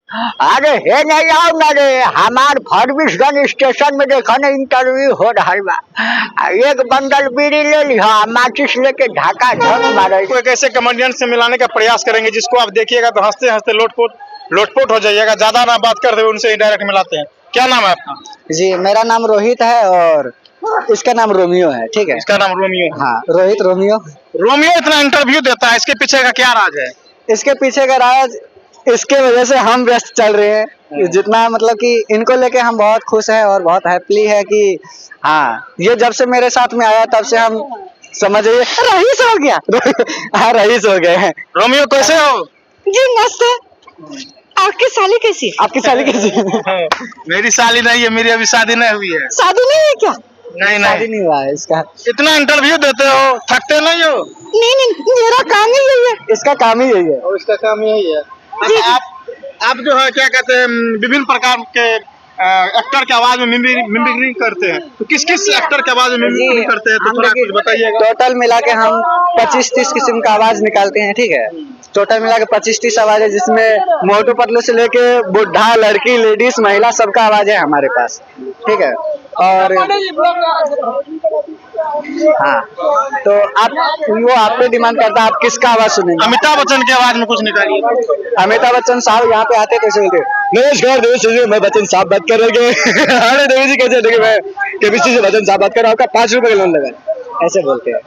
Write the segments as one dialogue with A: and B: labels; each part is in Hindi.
A: अरे हे नहीं आओ ना रे, हमार फरबिसगंज स्टेशन में देखो ना इंटरव्यू हो रहा बा। एक बंडल बीड़ी ले लिहा, माचिस लेके ढाका झक मारे।
B: को एक ऐसे कमेडियन से मिलाने का प्रयास करेंगे जिसको आप देखिएगा तो हंसते हंसते लोटपोट हो जाइएगा। ज्यादा ना बात करते हुए उनसे डायरेक्ट मिलाते हैं। क्या नाम है आपका?
A: जी मेरा नाम रोहित है और इसका नाम रोमियो है। ठीक है,
B: इसका नाम रोमियो।
A: हाँ रोहित रोमियो।
B: रोमियो इतना इंटरव्यू देता है, इसके पीछे का क्या राज है?
A: इसके पीछे का राज इसके वजह से हम व्यस्त चल रहे हैं। जितना मतलब कि इनको लेके हम बहुत खुश हैं और बहुत हैप्पी है कि हाँ ये जब से मेरे साथ में आया तब से हम समझिए रईस हो गया। हाँ रईस हो गए हैं।
B: रोमियो कैसे हो?
A: जी मस्त है। आपकी साली कैसी? आपकी साली कैसी?
B: मेरी साली नहीं है, मेरी अभी शादी नहीं हुई है।
A: शादी नहीं है क्या?
B: नहीं
A: शादी नहीं हुआ है इसका।
B: इतना इंटरव्यू देते हो, थकते नहीं हो?
A: नहीं मेरा काम ही यही है। इसका काम ही यही है।
B: और इसका काम यही है। आप जो है क्या कहते हैं, विभिन्न प्रकार के एक्टर के आवाज में मिमिक्री करते हैं, तो किस किस एक्टर के आवाज में मिमिक्री करते हैं तो थोड़ा कुछ बताइएगा।
A: टोटल मिला के हम 25-30 किस्म का आवाज निकालते हैं। ठीक है, टोटल मिला के 25-30 आवाज है, जिसमें मोटू पतलू से लेके बुढ़ा लड़की लेडीज महिला सबका आवाज है हमारे पास। ठीक है, और हाँ तो आप वो आप पे डिमांड करता है आप किसका आवाज सुनेंगे।
B: अमिताभ बच्चन की आवाज में कुछ निकालिए।
A: अमिताभ बच्चन साहब यहाँ पे आते कैसे बोलते, नमस्कार देवी मैं बच्चन साहब बात कर रहे हैं। अरे देवी जी कैसे, देखिए मैं केमिस्ट्री से बच्चन साहब बात कर रहा हूँ, आपका 5 रुपए का लोन लगा, ऐसे बोलते हैं।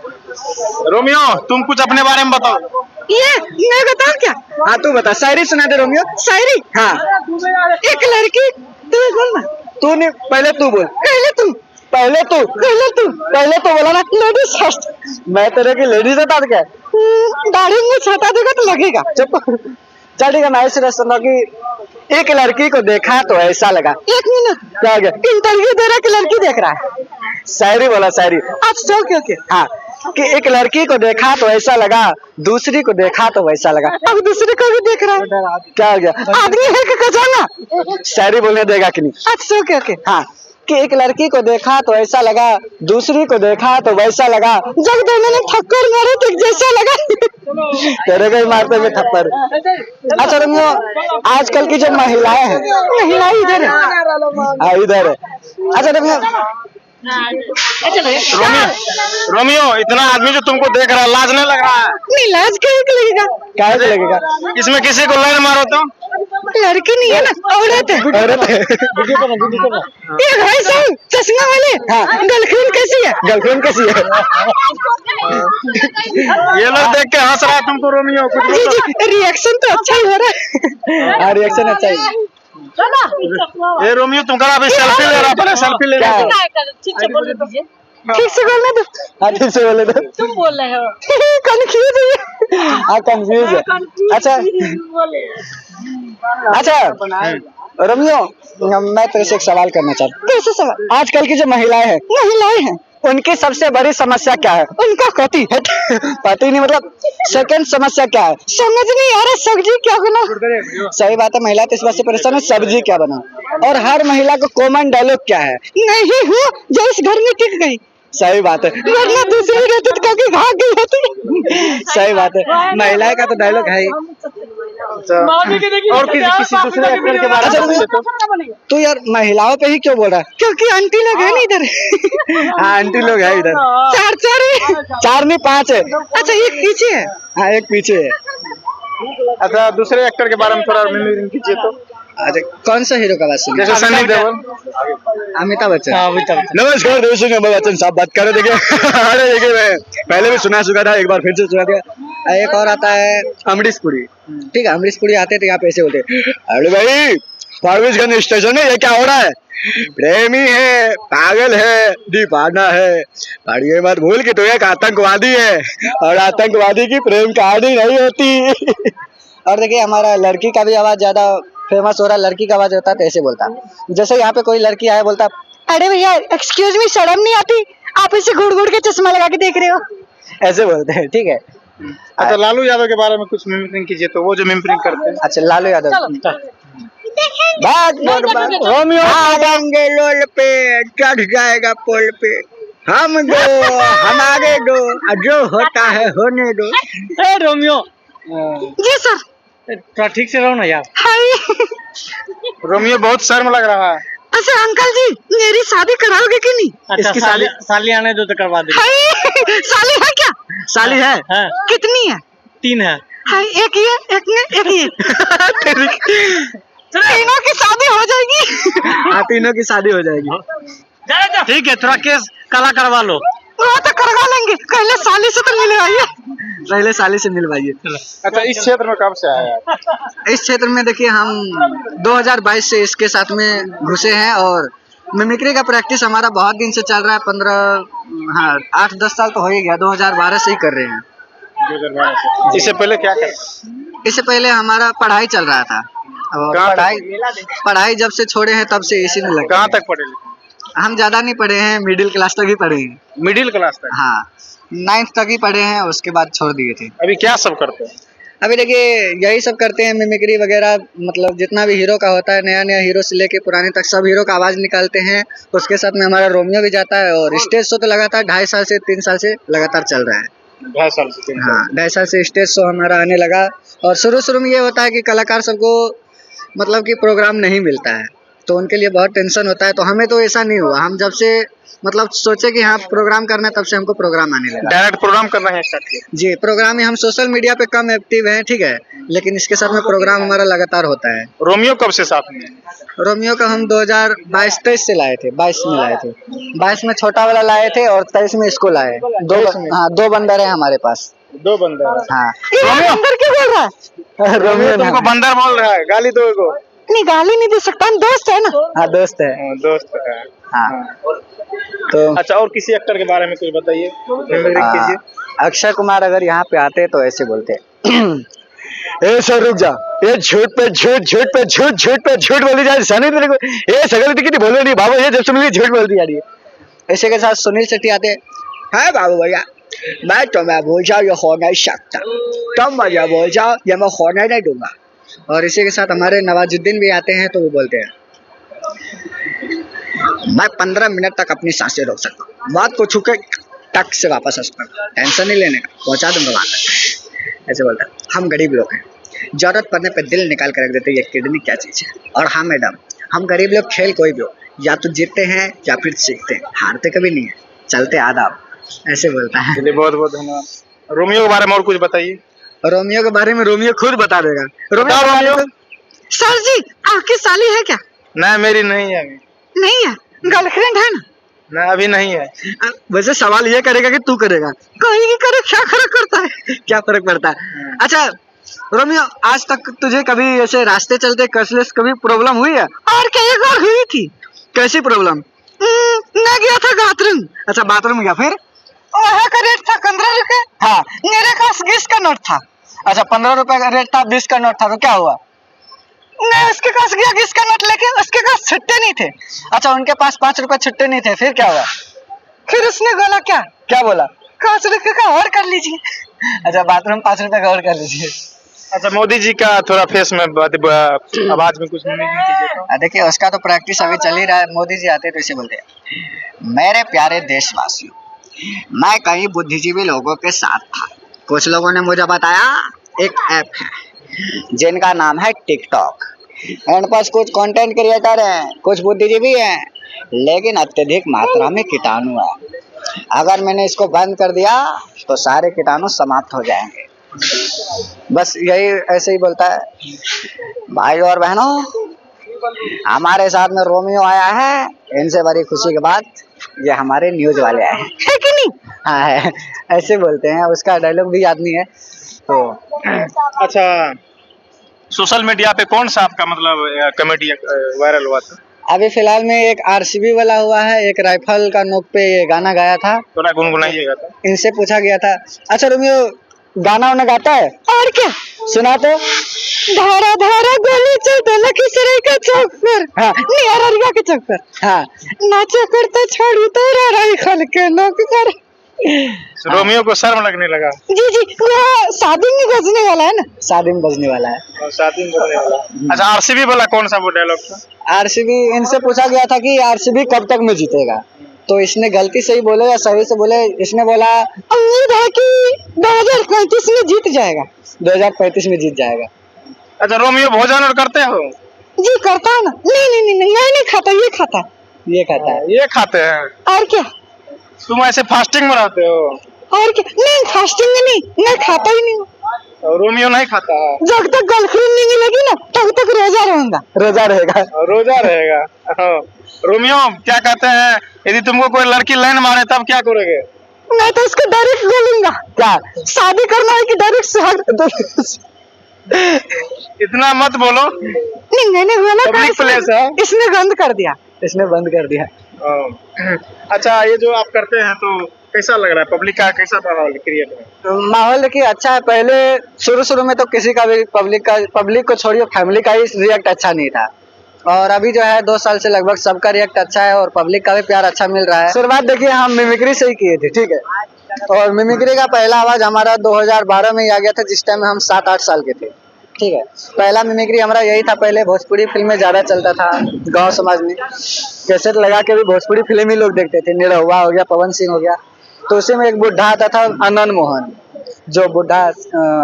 B: रोमियो तुम कुछ अपने बारे में बताओ।
A: ये मैं बताऊँ क्या? हाँ तू बता, शायरी सुना दे रोमियो। शायरी? हाँ। एक लड़की, तू बोल ना। तू नहीं, पहले तू बोल। पहले तू बोला ना लेडीज फर्स्ट। मैं तेरे की लेडीज बता दे क्या? दाढ़ी में छटा देगा तो लगेगा। चुप। चल ठीक है, मैं ऐसे सुना कि एक लड़की को देखा तो ऐसा लगा। 1 मिनट क्या हो गया? इंटरव्यू दे रहा कि लड़की देख रहा है? शायरी बोला, शायरी। अच्छा ओके हाँ, कि एक लड़की को देखा तो ऐसा लगा, दूसरी को देखा तो वैसा लगा। अब दूसरी को भी देख रहा है, क्या हो गया? आदमी है कि खजाना? शायरी बोलने देगा कि नहीं? अच्छा ओके हाँ, कि एक लड़की को देखा तो ऐसा लगा, दूसरी को देखा तो वैसा लगा, जब दोनों ने थप्पड़ मारे तो जैसा लगा। तेरे को मारते हुए थप्पड़। अच्छा रोमियो, आजकल की जो महिलाएं हैं, महिलाएं इधर है। हाँ इधर है। अच्छा रोमियो,
B: रोमियो इतना आदमी जो तुमको देख रहा है, लाज नहीं लग रहा है?
A: नहीं लाज क्या लगेगा? क्या लगेगा?
B: इसमें किसी को लाइन मारो तो?
A: लड़की नहीं है ना, औरत है। औरत है। ये भाई साहब चश्मा वाले, हाँ गर्लफ्रेंड कैसी है? गर्लफ्रेंड कैसी है?
B: ये लोग देख के हंस रहा है तुमको रोमियो।
A: जी रिएक्शन तो अच्छा ही हो रहा है। हाँ रिएक्शन अच्छा ही।
B: ये रोमियो तुम करा अभी सेल्फी ले रहा है, सेल्फी ले रहा है।
A: ठीक से बोलने दो। हाँ ठीक से बोले दो।
C: तुम बोल रहे हो।
A: कंफ्यूज है। हाँ कंफ्यूज है। अच्छा रोमियो, मैं तेरे से एक सवाल करना चाहता हूँ। कैसे सवाल? आजकल की जो महिलाएं हैं उनकी सबसे बड़ी समस्या क्या है? उनका पति है। पति नहीं मतलब सेकंड समस्या क्या है? समझ नहीं आ रहा सब्जी क्या बना। सही बात है, महिला तो इस बात से परेशान है सब्जी क्या बना। और हर महिला को कॉमन डायलॉग क्या है? नहीं हूँ जो इस घर में टिक गई। सही बात है, वरना दूसरी रहती तो कभी भाग गई होती। सही बात है, महिला का तो डायलॉग है ही। और किसी दूसरे एक्टर के बारे में तो यार महिलाओं पे ही क्यों बोल रहा है? क्योंकि आंटी लोग है ना इधर। हाँ आंटी लोग है इधर। चार नहीं 5 है। अच्छा एक पीछे है। हाँ एक पीछे है।
B: अच्छा दूसरे एक्टर के बारे में थोड़ा मिमिक्री कीजिए तो।
A: अच्छा कौन सा हीरो का बात सुनिए?
B: जैसे सनी देओल,
A: अमिताभ बच्चन। नमस्कार दोस्तों, मैं बच्चन साहब बात कर रहे। देखिए अरे देखिए मैं पहले भी सुना चुका था, एक बार फिर से सुना दिया। एक और आता है अमरीश पुरी। ठीक है, अमरीश पुरी आते थे यहाँ पे ऐसे बोलते, अरे भाई फरबिसगंज स्टेशन है, ये क्या हो रहा है? प्रेमी है, पागल है, दीवाना है, पढ़िए मत भूल कि तू एक आतंकवादी है और आतंकवादी की प्रेम कहानी नहीं होती। और देखिए हमारा लड़की का भी आवाज ज्यादा फेमस हो रहा है। लड़की का आवाज होता है तो ऐसे बोलता, जैसे यहाँ पे कोई लड़की आए बोलता, अरे भैया एक्सक्यूज मी शर्म नहीं आती, आप इसे घूर के चश्मा लगा के देख रहे हो, ऐसे बोलते हैं। ठीक है।
B: अच्छा लालू यादव के बारे में कुछ मिमिक्री कीजिए तो, वो जो मिमिक्री करते हैं।
A: अच्छा लालू यादव। रोमियो आएंगे लोल पे, चढ़ जाएगा पोल पे, हम दो हमारे दो, जो होता है होने दो।
C: रोमियो
A: जी सर।
C: थोड़ा ठीक से रहो ना यार।
A: हाय
B: रोमियो बहुत शर्म लग रहा है।
A: अच्छा अंकल जी मेरी शादी कराओगे कि नहीं?
C: अच्छा
A: इसकी
C: साली साली आने दो तो करवा दे।
A: हाय साली है क्या? साली है?
C: हाँ।
A: कितनी है?
C: 3 है।
A: हाय एक ही है, एक ने एक ही है। तीनों की शादी हो जाएगी। हाँ तीनों की शादी हो जाएगी।
C: ठीक है थोड़ा केस काला करवा लो।
A: वो तो करवा लेंगे, पहले साली से तो मिलवाइए। पहले साली से मिलवाइए।
B: अच्छा इस क्षेत्र में कब से आया है?
A: इस क्षेत्र में देखिए हम 2022 से इसके साथ में घुसे हैं और मिमिक्री का प्रैक्टिस हमारा बहुत दिन से चल रहा है। 8-10 साल तो हो ही गया, 2012 से ही कर रहे हैं।
B: 2012 से। इससे पहले क्या कर?
A: इससे पहले हमारा पढ़ाई चल रहा था और
B: कहाँ तक?
A: पढ़ाई जब से छोड़े हैं तब से इसी में लगे।
B: कहाँ तक पढ़े लिखे?
A: हम ज्यादा नहीं पढ़े हैं, मिडिल क्लास तक ही पढ़े हैं।
B: मिडिल क्लास तक?
A: हाँ 9th तक ही पढ़े हैं, उसके बाद छोड़ दिए थे।
B: अभी क्या सब करते हैं?
A: अभी देखिए यही सब करते हैं, मिमिक्री वगैरह, मतलब जितना भी हीरो का होता है, नया नया हीरो से लेके पुराने तक सब हीरो का आवाज निकालते हैं। उसके साथ में हमारा रोमियो भी जाता है और स्टेज शो तो लगातार 2.5 साल से 3 साल से लगातार चल रहा है।
B: 2.5 साल से 3 साल।
A: हाँ 2.5 साल से स्टेज शो हमारा आने लगा। और शुरू में ये होता है कि कलाकार सबको मतलब कि प्रोग्राम नहीं मिलता है तो उनके लिए बहुत टेंशन होता है। तो हमें तो ऐसा नहीं हुआ, हम जब से मतलब सोचे कि हाँ प्रोग्राम करना है तब से हमको प्रोग्राम आने लगा।
B: डायरेक्ट प्रोग्राम करना है स्टार्ट किया?
A: जी प्रोग्राम में हम सोशल मीडिया पे कम एक्टिव हैं, ठीक है, लेकिन इसके साथ में प्रोग्राम हमारा लगातार होता है।
B: रोमियो कब से साथ में?
A: रोमियो का हम 2022-23 से लाए थे, 22 में लाए थे। 22 में छोटा वाला लाए थे और 23 में इसको लाए। 2 बंदर है हमारे पास।
B: 2 बंदर?
A: हाँ
B: रोमियो
A: बंदर क्यों बोल रहा है?
B: रोमियो तुमको बंदर बोल रहा है, गाली दो को।
A: नहीं गाली नहीं दे सकता, हम दोस्त है ना। हाँ दोस्त है।
B: दोस्त है।
A: हाँ तो
B: अच्छा और किसी एक्टर के बारे में कुछ बताइए, मिमिक्री कीजिए।
A: अक्षय कुमार अगर यहाँ पे आते तो ऐसे बोलते ए सर रुक जा, ये झूठ पे झूठ, झूठ पे झूठ, झूठ पे झूठ बोली जा रही है। तेरे को ये सगल कितनी बोलो नहीं बाबू, ये जब से मुझे झूठ बोलती जा रही है। ऐसे के साथ सुनील शेट्टी आते हैं बाबू भैया मैं तुम्हें भूल जाओ ये हो नहीं सकता, तुम मुझे भूल जाओ ये मैं होने नहीं दूंगा। और इसी के साथ हमारे नवाजुद्दीन भी आते हैं तो वो बोलते हैं मैं 15 मिनट तक अपनी सांसें रोक सकता हूँ, बात को छू के टक से वापस आ सकता हूँ, टेंशन नहीं लेने का, पहुंचा दूंगा वहां तक। ऐसे बोलता है। हम गरीब लोग हैं, जरूरत पड़ने पे दिल निकाल कर रख देते ये किडनी क्या चीज है। और हाँ मैडम हम गरीब लोग खेल कोई भी हो या तो जीतते हैं या फिर सीखते हैं, हारते कभी नहीं है, चलते आदाब। ऐसे बोलता है।
B: चलिए बहुत बहुत धन्यवाद। रोमियो के बारे में और कुछ बताइए।
A: रोमियो के बारे में रोमियो खुद बता देगा। रोमियो सर जी आपकी साली है क्या?
B: नहीं मेरी नहीं है अभी।
A: नहीं है, गर्लफ्रेंड है ना?
B: नहीं अभी नहीं है।
A: वैसे सवाल ये करेगा कि तू करेगा, कोई नहीं करे, क्या फर्क पड़ता है? क्या फर्क पड़ता है? अच्छा रोमियो आज तक तुझे कभी ऐसे रास्ते चलते कैशलेस कभी प्रॉब्लम हुई है? और कई बार हुई थी। कैसी प्रॉब्लम? मैं गया था बाथरूम। अच्छा बाथरूम गया, फिर वहाँ का रेट था 15 रुपए। हाँ मेरे पास 20 का नोट था। अच्छा 15 रुपए का रेट था, 20 का नोट था, तो क्या हुआ? मैं उसके पास गया 20 का नोट लेके, उसके पास छुट्टे नहीं थे। अच्छा उनके पास 5 रुपए छुट्टे नहीं थे, फिर क्या हुआ? फिर उसने बोला क्या बोला? 5 रुपए का और कर लीजिए। अच्छा बाथरूम 5 रुपए का और कर लीजिए।
B: अच्छा मोदी जी का थोड़ा फेस में आवाज में कुछ मिमिक्री कीजिए तो।
A: देखिए उसका तो प्रैक्टिस अभी चल ही रहा है। मोदी जी आते तो इसे बोलते हैं मेरे प्यारे देशवासियों, मैं कई बुद्धिजीवी लोगों के साथ था, कुछ लोगों ने मुझे बताया एक ऐप है जिनका नाम है टिकटॉक। उन पास कुछ कंटेंट क्रिएटर हैं, कुछ बुद्धिजीवी हैं, लेकिन अत्यधिक मात्रा में कीटाणु है। अगर मैंने इसको बंद कर दिया तो सारे कीटाणु समाप्त हो जाएंगे। बस यही ऐसे ही बोलता है। भाई और बहनों हमारे साथ में रोमियो आया है, इनसे बड़ी खुशी के बाद ये हमारे न्यूज वाले आए हैं, है कि नहीं? हाँ है, ऐसे बोलते हैं। उसका डायलॉग भी याद नहीं है तो।
B: अच्छा सोशल मीडिया पे कौन सा आपका मतलब कॉमेडी वायरल हुआ था?
A: अभी फिलहाल में एक आरसीबी वाला हुआ है, एक राइफल का नोक पे ये गाना गाया था,
B: थोड़ा गुनगुनाइएगा तो।
A: इनसे पूछा गया था। अच्छा रोमियो गाना उन्हें गाता है? और क्या सुना तो। धारा धारा गोली चलता लखीसराय का चौक पर, हाँ निहारिया के चौक पर, हाँ नाचा करता छोड़ू तेरा राइफल के नोक पर।
B: रोमियो को शर्म लगने लगा।
A: जी जी वो शादी में बजने वाला है ना, शादी में बजने वाला है।
B: और शादी में बजने वाला। अच्छा आरसीबी वाला कौन सा वो डायलॉग था?
A: आरसीबी इनसे पूछा गया था कि आरसीबी कब तक में जीतेगा, तो इसने गलती से ही बोले या सही से बोले, इसने बोला उम्मीद है कि 2035 में जीत जाएगा, 2035 में जीत जाएगा।
B: अच्छा, रोमियो भोजन और करते हो?
A: जी करता है ना। नहीं खाता, ये खाता है।
C: ये खाता है।
B: ये खाते हैं?
A: और क्या?
B: तुम ऐसे फास्टिंग में रहते हो?
A: और क्या? नहीं फास्टिंग में नहीं, मैं खाता ही नहीं हूँ।
B: और रोमियो नहीं खाता है?
A: जब तक गर्लफ्रेंड नहीं मिलेगी ना तब तक रोजा रहूंगा। रोजा रहेगा।
B: और रोजा रहेगा। हाँ। रोमियो क्या कहते हैं, यदि तुमको कोई लड़की लाइन मारे तब क्या करोगे?
A: मैं तो उसको डायरेक्ट बोलूंगा, क्या शादी करना है कि डायरेक्ट
B: इतना मत बोलो,
A: नहीं मैंने बोला था,
B: पब्लिक प्लेस है।
A: इसने बंद कर दिया, इसने बंद कर दिया।
B: अच्छा, ये जो आप करते हैं तो कैसा लग रहा है? पब्लिक का कैसा माहौल क्रिएट है?
A: तो माहौल देखिए अच्छा है। पहले शुरू में तो किसी का भी पब्लिक को छोड़िए, फैमिली का ही रिएक्ट अच्छा नहीं था। और अभी जो है 2 साल से लगभग सबका रिएक्ट अच्छा है और पब्लिक का भी प्यार अच्छा मिल रहा है। शुरुआत देखिए हम मिमिक्री से ही किए थे, ठीक है। और मिमिक्री का पहला आवाज हमारा 2012 में ही आ गया था, जिस टाइम हम 7-8 साल के थे, ठीक है। पहला मिमिक्री हमारा यही था। पहले भोजपुरी फिल्में ज्यादा चलता था गांव समाज में, कैसेट लगा के भी भोजपुरी फिल्म ही लोग देखते थे। निरहुआ हो गया, पवन सिंह हो गया, तो उसी में एक बुढ़ा आता था आनंद मोहन, जो बुढ़ा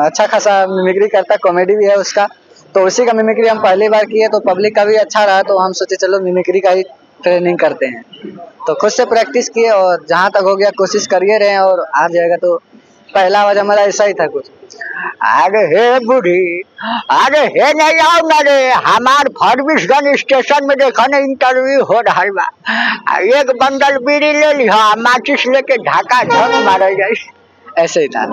A: अच्छा खासा मिमिक्री करता, कॉमेडी भी है उसका। तो उसी का मिमिक्री हम पहली बार किए, तो पब्लिक का भी अच्छा रहा, तो हम सोचे चलो मिमिक्री का ही ट्रेनिंग करते हैं। तो खुद से प्रैक्टिस किए और जहाँ तक हो गया कोशिश करिए रहे और आ जाएगा। तो पहला आवाज हमारा ऐसा ही था कुछ, आगे हे बूढ़ी, आगे हे नहीं आऊंगा रे, हमार फरबिसगंज स्टेशन में देखा ना इंटरव्यू हो रहा बा, एक बंडल बीड़ी ले लिहा, माचिस लेके ढाका झक मारे जाए, ऐसे ही था।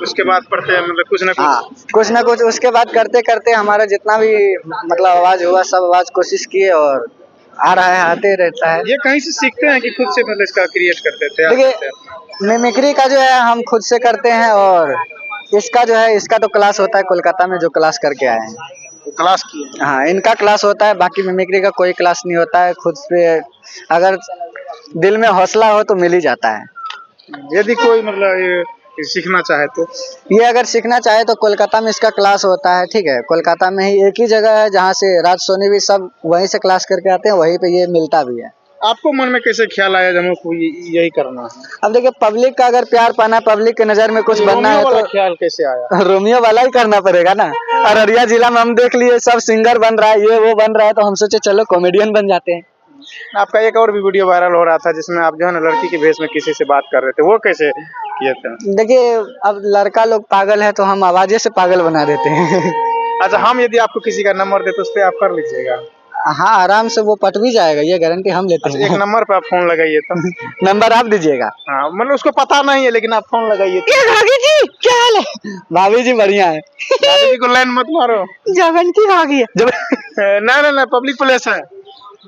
B: उसके बाद पढ़ते हैं मतलब कुछ ना कुछ।
A: हाँ, कुछ ना कुछ उसके बाद करते करते हमारा जितना भी मतलब आवाज हुआ सब आवाज कोशिश किए और आ रहा है, आते रहता है।
B: ये कहीं से सीखते हैं कि खुद से मतलब इसका क्रिएट करते थे?
A: देखिए मिमिक्री का जो है हम खुद से करते हैं और इसका जो है इसका तो क्लास होता है कोलकाता में, जो क्लास करके आए हैं।
B: तो क्लास किए?
A: हाँ, इनका क्लास होता है, बाकी मिमिक्री का कोई क्लास नहीं होता है। खुद पे अगर दिल में हौसला हो तो मिल ही जाता है।
B: यदि कोई मतलब ये सीखना चाहे तो?
A: ये अगर सीखना चाहे तो कोलकाता में इसका क्लास होता है, ठीक है। कोलकाता में ही एक ही जगह है जहाँ से राज सोनी भी सब वहीं से क्लास करके आते हैं, वहीं पे ये मिलता भी है।
B: आपको मन में कैसे ख्याल आया जब हमको यही करना है?
A: अब देखिए पब्लिक का अगर प्यार पाना, पब्लिक के नजर में कुछ बनना है तो
B: ख्याल कैसे आया?
A: रोमियो वाला ही करना पड़ेगा ना। अररिया जिला में हम देख लिए सब सिंगर बन रहा है, ये वो बन रहा है, तो हम सोचे चलो कॉमेडियन बन जाते हैं।
B: आपका एक और भी वीडियो वायरल हो रहा था जिसमें आप जो है ना लड़की के भेष में किसी से बात कर रहे थे, वो कैसे किए थे?
A: देखिए अब लड़का लोग पागल है तो हम आवाजे से पागल बना देते हैं।
B: अच्छा, हम यदि आपको किसी का नंबर दे तो उस पर आप कर लीजिएगा?
A: हाँ आराम से वो पट भी जाएगा, ये गारंटी हम लेते हैं।
B: एक नंबर पे आप फोन लगाइए तो।
A: नंबर आप दीजिएगा।
B: हाँ, मतलब उसको पता नहीं है लेकिन आप फोन लगाइए।
A: भाभी जी क्या हाल है? भाभी जी बढ़िया है।
B: भाभी जी को लाइन मत मारो,
A: जवन की भागी है।
B: ना पब्लिक प्लेस है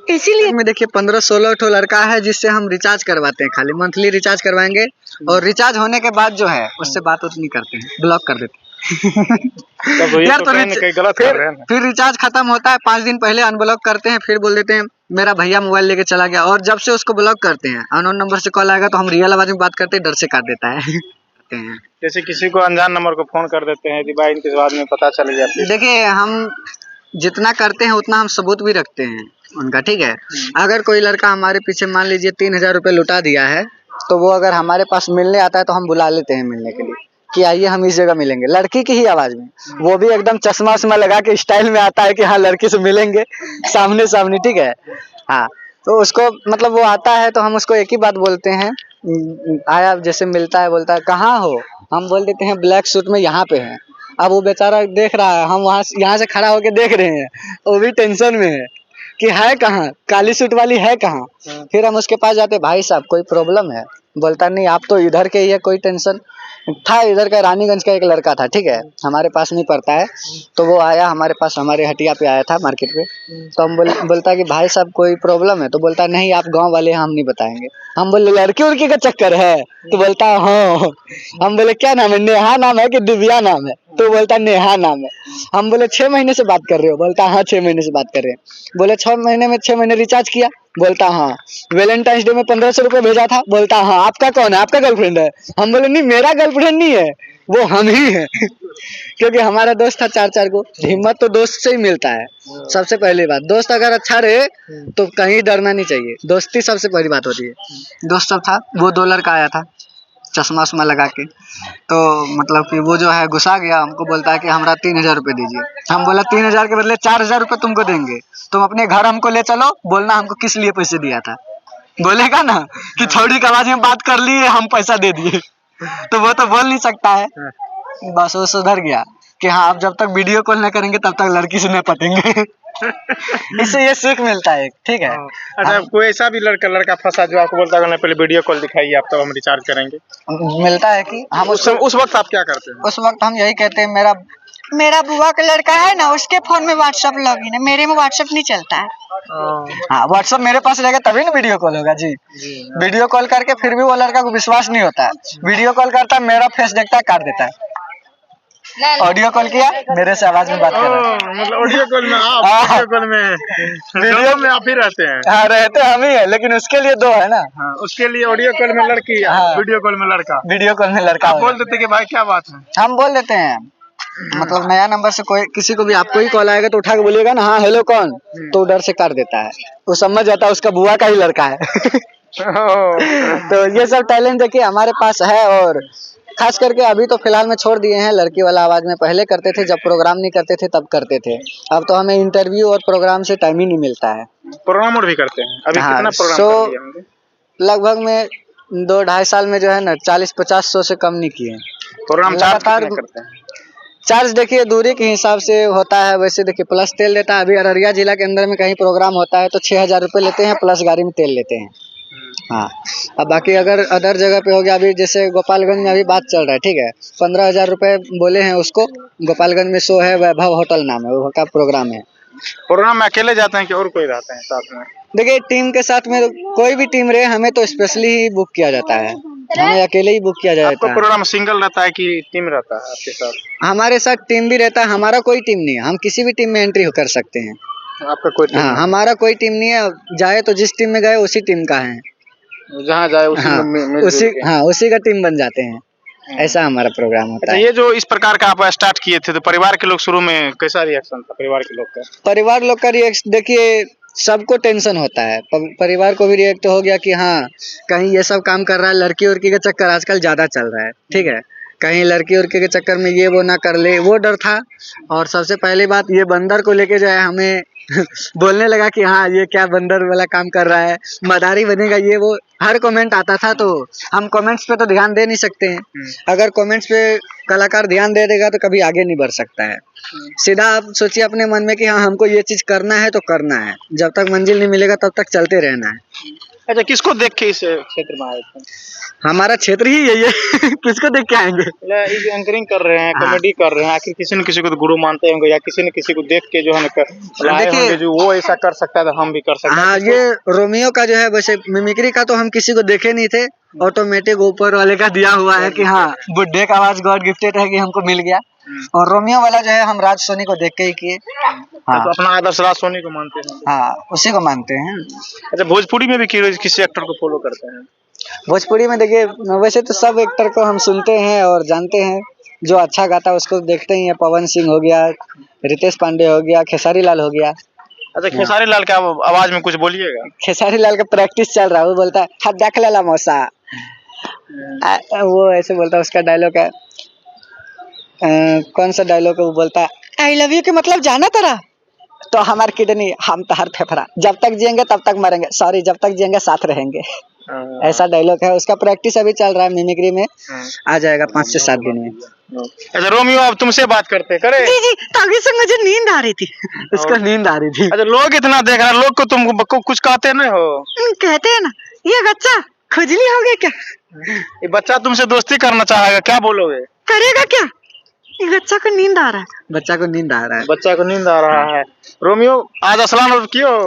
A: इसीलिए में देखिए 15-16 ठो लड़का है जिससे हम रिचार्ज करवाते हैं, खाली मंथली रिचार्ज करवाएंगे और रिचार्ज होने के बाद जो है उससे बात नहीं करते हैं, ब्लॉक कर देते हैं। यार तो
B: गलत कर रहे हैं।
A: फिर रिचार्ज खत्म होता है 5 दिन पहले अनब्लॉक करते हैं, फिर बोल देते हैं मेरा भैया मोबाइल लेके चला गया, और जब से उसको ब्लॉक करते हैं अननोन नंबर से कॉल आएगा तो हम रियल आवाज में बात करते हैं, डर से काट देता है।
B: जैसे किसी को अनजान नंबर को फोन कर देते हैं, इनके बाद में पता चल गया।
A: देखिए हम जितना करते हैं उतना हम सबूत भी रखते हैं उनका, ठीक है। अगर कोई लड़का हमारे पीछे मान लीजिए 3000 रुपये लुटा दिया है, तो वो अगर हमारे पास मिलने आता है तो हम बुला लेते हैं मिलने के लिए कि आइए हम इस जगह मिलेंगे, लड़की की ही आवाज में, वो भी एकदम चश्मा उश्मा लगा के स्टाइल में आता है कि हाँ लड़की से मिलेंगे सामने सामने, ठीक है। हाँ तो उसको मतलब वो आता है तो हम उसको एक ही बात बोलते हैं, आया जैसे मिलता है बोलता है कहाँ हो, हम बोल देते हैं ब्लैक सूट में यहाँ पे है। अब वो बेचारा देख रहा है, हम यहाँ से खड़ा होके देख रहे हैं, वो भी टेंशन में है कि है कहाँ, काली सूट वाली है कहाँ। फिर हम उसके पास जाते, भाई साहब कोई प्रॉब्लम है? बोलता नहीं आप तो इधर के ही है, कोई टेंशन था। इधर का रानीगंज का एक लड़का था, ठीक है, हमारे पास नहीं पड़ता है, तो वो आया हमारे पास, हमारे हटिया पे आया था मार्केट पे। तो हम बोलता कि भाई साहब कोई प्रॉब्लम है? तो बोलता नहीं आप गांव वाले हैं, हम नहीं बताएंगे। हम बोले लड़की उड़की का चक्कर है? तो बोलता हाँ। हम बोले क्या नाम है? नेहा नाम है कि दिव्या नाम है? तो बोलता नेहा नाम है। हम बोले 6 महीने से बात कर रहे हो? बोलता हाँ 6 महीने से बात कर रहे हैं। बोले 6 महीने में 6 महीने रिचार्ज किया? बोलता हाँ। वैलेंटाइंस डे में 1500 रुपये भेजा था? बोलता हाँ। आपका कौन है? आपका गर्लफ्रेंड है? हम बोले नहीं मेरा गर्लफ्रेंड नहीं है, वो हम ही है। क्योंकि हमारा दोस्त था 4-4 को। हिम्मत तो दोस्त से ही मिलता है, सबसे पहली बात। दोस्त अगर अच्छा रहे तो कहीं डरना नहीं चाहिए, दोस्ती सबसे पहली बात होती है। दोस्त सब था, वो 2 लड़का आया था, चश्मा उश्मा लगा के। तो मतलब कि वो जो है गुस्सा गया, हमको बोलता है कि हमारा 3000 रुपये दीजिए। हम बोला 3000 के बदले 4000 रुपये तुमको देंगे, तुम अपने घर हमको ले चलो, बोलना हमको किस लिए पैसे दिया था। बोलेगा ना कि थोड़ी की आवाज में बात कर लिए, हम पैसा दे दिए, तो वो तो बोल नहीं सकता है। बस वो सुधर गया कि हाँ अब जब तक वीडियो कॉल नहीं करेंगे तब तक लड़की से नहीं पटेंगे। इससे ये सीख मिलता है, ठीक है।
B: अच्छा, कोई ऐसा भी लड़का फंसा जो आपको बोलता है पहले वीडियो कॉल दिखाइए, आप तब हम रिचार्ज करेंगे।
A: मिलता है कि हम
B: उस वक्त आप क्या करते हैं?
A: उस वक्त हम यही कहते हैं, मेरा बुआ का लड़का है ना, उसके फोन में व्हाट्सएप लॉगिन है, मेरे में व्हाट्सएप नहीं चलता है। हाँ, व्हाट्सएप मेरे पास रहेगा तभी ना वीडियो कॉल होगा जी। वीडियो कॉल करके फिर भी वो लड़का को विश्वास नहीं होता है, वीडियो कॉल करता है, मेरा फेस देखता है, काट देता है। ऑडियो कॉल किया, मेरे से आवाज में बात कर रहा है।
B: मतलब ऑडियो कॉल में आप, वीडियो कॉल में, वीडियो में आप ही रहते हैं।
A: हाँ, रहते हम ही है, लेकिन उसके लिए दो है ना।
B: हाँ, उसके लिए ऑडियो कॉल में लड़की, वीडियो कॉल में लड़का।
A: वीडियो कॉल में लड़का
B: आप बोल देते कि भाई क्या बात है,
A: हम बोल देते हैं। मतलब नया नंबर से कोई किसी को भी आपको ही कॉल आएगा तो उठा के बोलिएगा ना, हाँ हेलो कौन, तो डर से काट देता है, वो समझ जाता है उसका बुआ का ही लड़का है। तो ये सब टैलेंट देखिए हमारे पास है, और खास करके अभी तो फिलहाल में छोड़ दिए हैं लड़की वाला आवाज में। पहले करते थे, जब प्रोग्राम नहीं करते थे तब करते थे। अब तो हमें इंटरव्यू और प्रोग्राम से टाइम ही नहीं मिलता है।
B: प्रोग्राम और भी करते हैं अभी?
A: हाँ,
B: कितना प्रोग्राम कर दिए होंगे?
A: लगभग में 2-2.5 साल में जो है ना 40-50 शो से कम नहीं किए।
B: प्रोग्राम लगातार करते हैं।
A: चार्ज देखिए दूरी के हिसाब से होता है, वैसे देखिए प्लस तेल लेता है। अभी अररिया जिला के अंदर में कहीं प्रोग्राम होता है तो 6000 रुपये लेते हैं, प्लस गाड़ी में तेल लेते हैं। हाँ, अब बाकी अगर अदर जगह पे हो गया, अभी जैसे गोपालगंज में अभी बात चल रहा है, ठीक है, 15,000 रुपये बोले हैं उसको। गोपालगंज में शो है, वैभव होटल नाम है, वो का प्रोग्राम है।
B: प्रोग्राम में अकेले जाते हैं कि और कोई रहते हैं साथ में?
A: देखिए टीम के साथ में कोई भी टीम रहे, हमें तो स्पेशली ही बुक किया जाता है, हमें अकेले ही बुक किया जाता है।
B: प्रोग्राम सिंगल रहता है कि टीम रहता है आपके साथ?
A: हमारे साथ टीम भी रहता है, हमारा कोई टीम नहीं है, हम किसी भी टीम में एंट्री कर सकते हैं।
B: आपका कोई टीम?
A: हाँ, हमारा कोई टीम नहीं है, जाए तो जिस टीम में गए उसी टीम का है,
B: जहाँ जाए उसी
A: उसी का टीम बन जाते हैं। ऐसा हमारा प्रोग्राम होता है।
B: ये जो इस प्रकार का आप स्टार्ट किए थे तो परिवार के लोग शुरू में कैसा रिएक्शन था परिवार के लोग का? परिवार लोग का
A: रिएक्शन देखिए, सबको टेंशन होता है, परिवार को भी रिएक्ट हो गया कि हाँ कहीं ये सब काम कर रहा है, लड़की उड़की के चक्कर आजकल ज्यादा चल रहा है, ठीक है, कहीं लड़की उड़की के चक्कर में ये वो ना कर ले, वो डर था। और सबसे पहली बात, ये बंदर को लेके जो है हमें बोलने लगा कि हाँ ये क्या बंदर वाला काम कर रहा है, मदारी बनेगा, ये वो हर कमेंट आता था। तो हम कमेंट्स पे तो ध्यान दे नहीं सकते हैं, अगर कमेंट्स पे कलाकार ध्यान दे देगा तो कभी आगे नहीं बढ़ सकता है। सीधा आप सोचिए अपने मन में कि हाँ हमको ये चीज करना है तो करना है, जब तक मंजिल नहीं मिलेगा तब तक चलते रहना है।
B: अच्छा, किसको देख के इस क्षेत्र में आए थे?
A: हमारा क्षेत्र ही यही है। किसको देख के आएंगे?
B: एंकरिंग कर रहे हैं, कॉमेडी कर रहे हैं, आखिर किसी न किसी को तो गुरु मानते होंगे, या किसी न किसी को देख के जो है ना जो वो ऐसा कर सकता है तो हम भी कर सकते हैं।
A: हाँ, ये रोमियो का जो है, वैसे मिमिक्री का तो हम किसी को देखे नहीं थे, ऑटोमेटिक ऊपर वाले का दिया हुआ है कि हाँ बुड्ढे का आवाज गॉड गिफ्टेड है कि हमको मिल गया। और रोमियो वाला जो है हम राज सोनी को देख के ही किए।
B: हाँ, तो अपना आदर्श राज सोनी को मानते हैं?
A: हाँ, उसी को मानते हैं।
B: अच्छा, भोजपुरी में भी किसी एक्टर को फॉलो करते हैं?
A: भोजपुरी में देखिए, वैसे तो सब एक्टर को हम सुनते हैं और जानते हैं, जो अच्छा गाता है उसको देखते ही है। पवन सिंह हो गया, रितेश पांडे हो गया, खेसारी लाल हो गया।
B: अच्छा, खेसारी लाल का आवाज में कुछ बोलिएगा।
A: खेसारी लाल का प्रैक्टिस चल रहा है, वो बोलता है हाथ देख लेला मौसा, वो ऐसे बोलता है। उसका डायलॉग है, कौन सा डायलॉग है, वो बोलता है आई लव यू के मतलब जाना तेरा, तो हमार किडनी हम तहर फेफड़ा, जब तक जिएंगे तब तक मरेंगे, सॉरी जब तक जिएंगे साथ रहेंगे। ऐसा डायलॉग है। उसका प्रैक्टिस अभी चल रहा है मिमिक्री में, आ जाएगा 5 से 7 दिन में।
B: अच्छा रोमियो, अब तुमसे बात करते करे।
A: जी जी, तभी से मुझे नींद आ रही थी। उसको नींद आ रही थी।
B: अच्छा, लोग इतना देख रहे हैं, लोग को तुम कुछ कहते नहीं हो?
A: कहते हैं ना, ये बच्चा खुजली हो गया क्या,
B: ये बच्चा तुमसे दोस्ती करना चाहेगा, क्या बोलोगे?
A: करेगा क्या, ये बच्चा को नींद आ रहा है, बच्चा को नींद आ रहा है,
B: बच्चा को नींद आ रहा है। रोमियो, आज स्नान क्यों?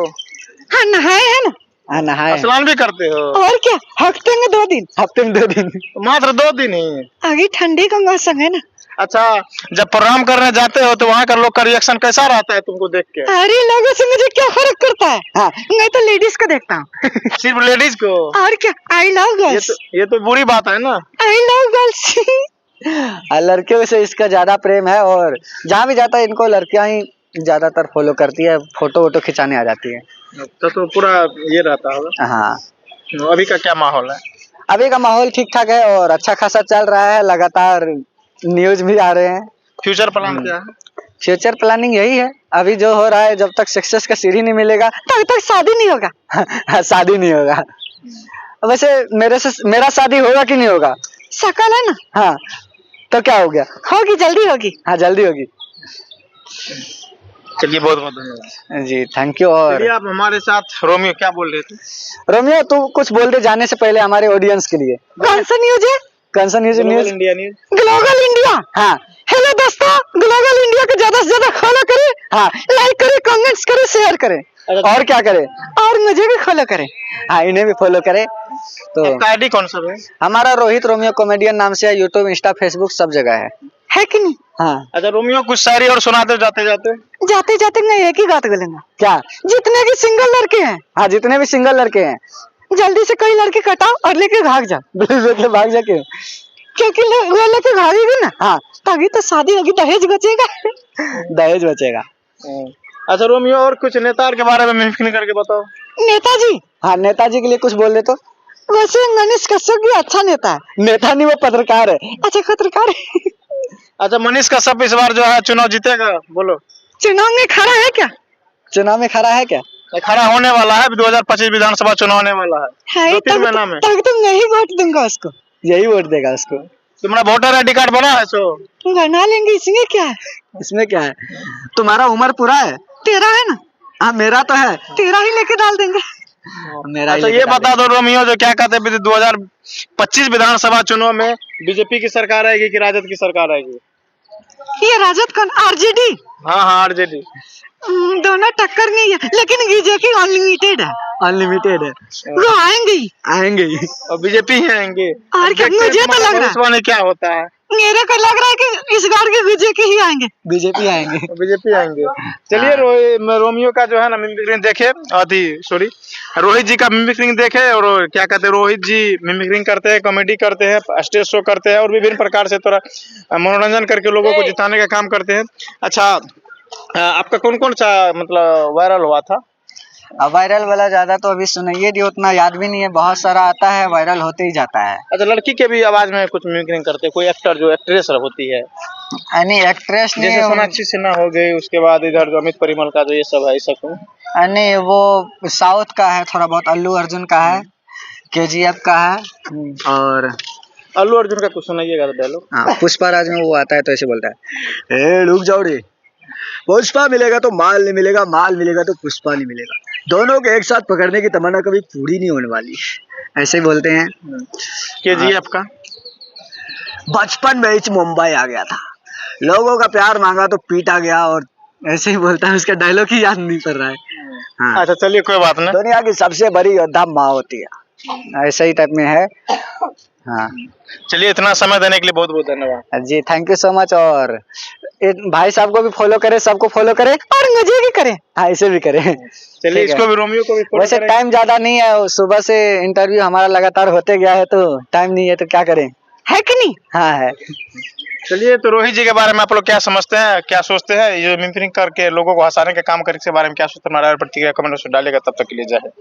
A: हाँ, नहाए है ना। हाँ, नहाए।
B: स्नान भी करते हो?
A: और क्या, हफ्ते में 2 दिन। हफ्ते में 2 दिन,
B: मात्र 2 दिन ही?
A: अभी ठंडी का मौसम है ना।
B: अच्छा, जब प्रोग्राम करने जाते हो तो वहाँ का लोग का रिएक्शन कैसा रहता है तुमको देख के?
A: अरे लोगों से मुझे क्या फर्क पड़ता है, हाँ, मैं तो लेडीज को देखता हूँ।
B: सिर्फ लेडीज को?
A: और क्या, आई लव गर्ल्स।
B: ये तो बुरी बात है ना।
A: I love girls. लड़कियों से इसका ज्यादा प्रेम है, और जहाँ भी जाता है इनको लड़कियां ही ज्यादातर फॉलो करती है, फोटो वोटो खिंचाने आ जाती है।
B: तो पूरा ये रहता होगा।
A: हाँ,
B: अभी का क्या माहौल है?
A: अभी का माहौल ठीक ठाक है और अच्छा खासा चल रहा है, लगातार न्यूज भी आ रहे हैं।
B: फ्यूचर प्लान क्या है?
A: फ्यूचर प्लानिंग यही है, अभी जो हो रहा है, जब तक सक्सेस का सीढ़ी नहीं मिलेगा तब तक शादी नहीं होगा। शादी नहीं होगा। वैसे मेरा शादी होगा कि नहीं होगा? शकल है ना। हाँ, तो क्या हो गया? होगी, जल्दी होगी। हाँ, जल्दी होगी।
B: चलिए, बहुत बहुत धन्यवाद
A: जी, थैंक यू। और
B: चलिए, आप हमारे साथ रोमियो क्या बोल रहे थे?
A: रोमियो, तू कुछ बोल दे जाने से पहले हमारे ऑडियंस के लिए। कौन सा न्यूज है? कौन सा news?
B: Global India news.
A: Global India. हाँ, हेलो दोस्तों, ग्लोबल इंडिया को ज्यादा से ज्यादा फॉलो करें। हाँ, लाइक करें, कमेंट्स करें, शेयर करें, और क्या करें, और मुझे भी फॉलो करें। हाँ, इन्हें भी फॉलो करें। तो
B: आपका आईडी कौन सा है?
A: हमारा रोहित रोमियो कॉमेडियन नाम से है, यूट्यूब, इंस्टा, फेसबुक सब जगह है कि नहीं? हाँ।
B: अच्छा रोमियो, कुछ शायरी और सुना दो जाते जाते।
A: जाते जाते मैं एक ही बात बोलूंगा। क्या? जितने भी सिंगल लड़के हैं, हाँ, जितने भी सिंगल लड़के हैं, जल्दी से कोई लड़के कटाओ और लेके भाग जाओ। लेके भाग जा, क्योंकि वो लेके भागेगी ना, हाँ, तभी तो शादी होगी, दहेज बचेगा। दहेज बचेगा।
B: अच्छा रोमियो, और कुछ नेता के बारे में मिमिक्री करके बताओ।
A: नेताजी? हाँ, नेताजी के लिए कुछ बोल दे तो। वैसे मनीष कश्यप भी अच्छा नेता है। नेता नहीं, वो पत्रकार है। अच्छा, पत्रकार है।
B: अच्छा, मनीष कश्यप इस बार जो है चुनाव जीतेगा, बोलो।
A: चुनाव में खड़ा है क्या? चुनाव में खड़ा है क्या?
B: खड़ा होने वाला है, 2025 विधानसभा चुनाव होने वाला है 2-3 महीना में।
A: तब तो मैं ही वोट दूंगा उसको। यही वोट देगा उसको।
B: तुम्हारा वोटर आईडी कार्ड बना है? सो
A: बना लेंगे, इसमें क्या है? इसमें क्या है? तुम्हारा उम्र पूरा है? तेरा है ना? हाँ, मेरा तो है। तेरा ही लेके डाल देंगे। मेरा
B: अच्छा, ये बता दो रोमियो, जो क्या कहते हैं 2025 विधानसभा चुनाव में बीजेपी की सरकार आएगी कि राजद की सरकार आएगी?
A: ये राजद कौन? आरजेडी?
B: हाँ हाँ, आरजेडी।
A: दोनों टक्कर नहीं है, लेकिन बीजेपी अनलिमिटेड है। अनलिमिटेड है, वो आएंगे ही आएंगे ही।
B: और बीजेपी ही आएंगे।
A: और क्या? मुझे तो लग रहा है,
B: क्या होता है,
A: मेरे को लग रहा है कि इस बार के बीजेपी ही आएंगे। बीजेपी आएंगे।
B: बीजेपी आएंगे। चलिए, रोमियो का जो है ना मिमिक्री देखे, रोहित जी का मिमिक्री देखे, और क्या कहते हैं, रोहित जी मिमिक्री करते हैं, कॉमेडी करते हैं, स्टेज शो करते हैं, और विभिन्न प्रकार से थोड़ा मनोरंजन करके लोगों को जिताने का काम करते हैं। अच्छा, आपका कौन कौन सा मतलब वायरल हुआ था?
A: वायरल वाला ज्यादा तो अभी सुनाइए दी, उतना याद भी नहीं है, बहुत सारा आता है, वायरल होते ही जाता है।
B: अच्छा, लड़की के भी आवाज में कुछ मिमिक्री करते हैं, कोई एक्टर जो एक्ट्रेस होती है?
A: नहीं, एक्ट्रेस नहीं,
B: जैसे सोनाक्षी सिन्हा हो गई, उसके बाद इधर जो अमित परिमल का जो ये सब है, ऐसा क्यों?
A: नहीं, वो साउथ का है, थोड़ा बहुत अल्लू अर्जुन का है, केजीएफ का है। और
B: अल्लू अर्जुन का कुछ सुनाइएगा डायलॉग।
A: हाँ, पुष्पा राज में वो आता है तो ऐसे बोलता है, ए रुक जाओ रे, पुष्पा मिलेगा तो माल नहीं मिलेगा, माल मिलेगा तो पुष्पा नहीं मिलेगा, दोनों को एक साथ पकड़ने की तमन्ना कभी पूरी नहीं होने वाली। ऐसे ही बोलते हैं।
B: केजीएफ का?
A: बचपन में ही मुंबई आ गया था, लोगों का प्यार मांगा तो पीटा गया, और ऐसे ही बोलता है, उसका डायलॉग ही याद नहीं पड़ रहा है। हाँ।
B: अच्छा, चलिए, कोई बात नहीं।
A: दुनिया की सबसे बड़ी योद्धा माँ होती है, ऐसे ही टाइप में है। हाँ,
B: चलिए, इतना समय देने के लिए बहुत बहुत धन्यवाद
A: जी, थैंक यू सो मच। और भाई साहब को भी फॉलो करें, सबको फॉलो करें, और मुझे भी करें। हाँ, इसे भी करें।
B: चलिए, इसको भी, रोमियो को भी follow
A: वैसे
B: करें।
A: टाइम ज्यादा नहीं है, सुबह से इंटरव्यू हमारा लगातार होते गया है, तो टाइम नहीं है, तो क्या करें, है कि नहीं? हाँ, है।
B: चलिए, तो रोहित जी के बारे में आप लोग क्या समझते हैं, क्या सोचते हैं, ये मिमिक्री करके लोगों को हंसाने के काम करने के बारे में क्या सोचते हैं? हमारा प्रतिक्रिया कमेंट में डालेगा। तब तक के लिए जय हिंद।